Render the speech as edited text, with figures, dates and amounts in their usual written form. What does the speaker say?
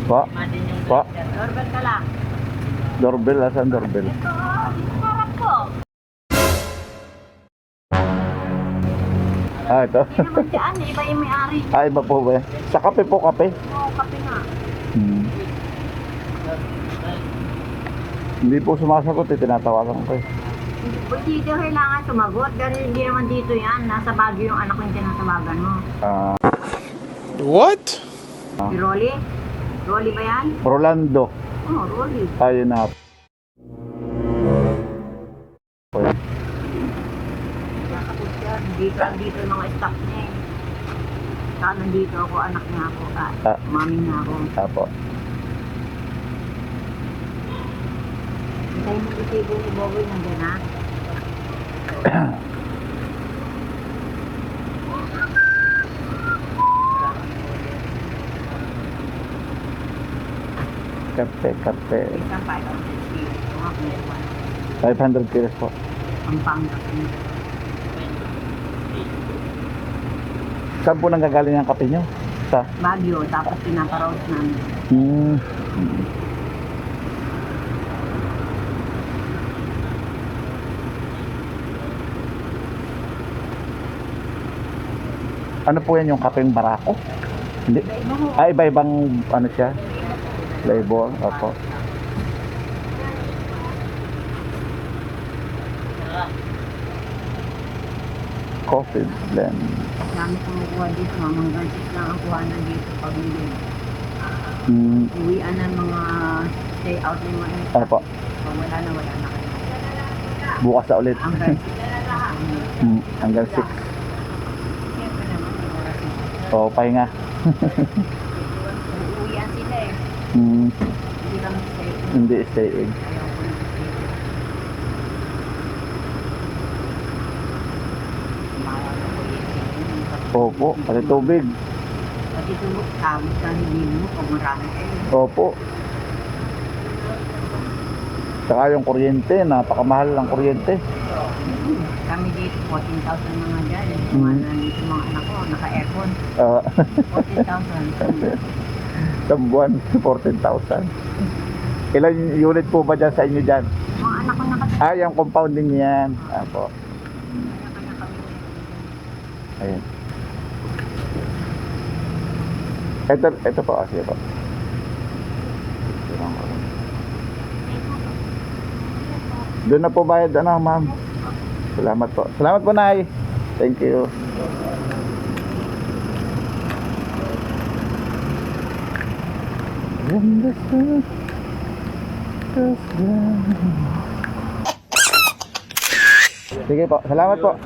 Po? Po? Doorbell ka lang. Doorbell, asan doorbell? Ito, dito harap ko. Ah, ito. Hindi naman dyan, iba yung may-ari. Ah, iba po ba? Sa kape po, kape. Oo, kape nga. Hindi po sumasagot eh, tinatawagan ko eh. Hindi dito kailangan sumagot. Dahil hindi naman dito yan. Nasa Baguio yung anak ko yung tinatawagan mo. What? Si Rolly? Rolly ba yan? Rolando. Oo, Rolly. Ayun na. Nakakapos yan. Dito yung mga staff niya eh. Saka nandito ako, anak niya ako. Mami niya ako. Apo. Tayo mo isigo ni Boboy nandiyan ha? Kape, kape. Isang 500 kilos. Mga kilos. 500 kilos po. Ang panggat niya. Saan po nanggagaling ang kape nyo? Sa? Baguio, tapos pinaparouse namin. Ano po yan yung kapeng barako? Hindi. Ah, iba-ibang ano siya? Flavor. Opo. Coffee blend. Dami kumukuha dito, mga gansis lang ang kuhanan dito pag hindi. Uwian ng mga stay out ng mga ito. Opo. Pag wala na kayo. Bukas na ulit. Ang gansis. Hanggang 6. Siyempre naman, may oras na. Oo, pahinga. Uwian sila eh. Hindi lang stay. Hindi stay in. Ayaw ko ng stay. Mahal na po yun. Opo, pati tubig. Pati tulog, tawag ka hindi mo kung marami kayo. Opo. Saka yung kuryente, napakamahal ng kuryente. Kami dito, 14,000 mga dyan. Mga nandito mga anak ko, naka-aircon. 14,000. Sa buwan, 14,000. Ilan unit po ba dyan sa inyo dyan? Mga anak ko naka Ah, yung compounding yan. Apo. Ayun. Ito po, kasi po. Doon na po bayad, ano, ma'am? Salamat po. Salamat po, Nay. Thank you. Sige po, salamat po.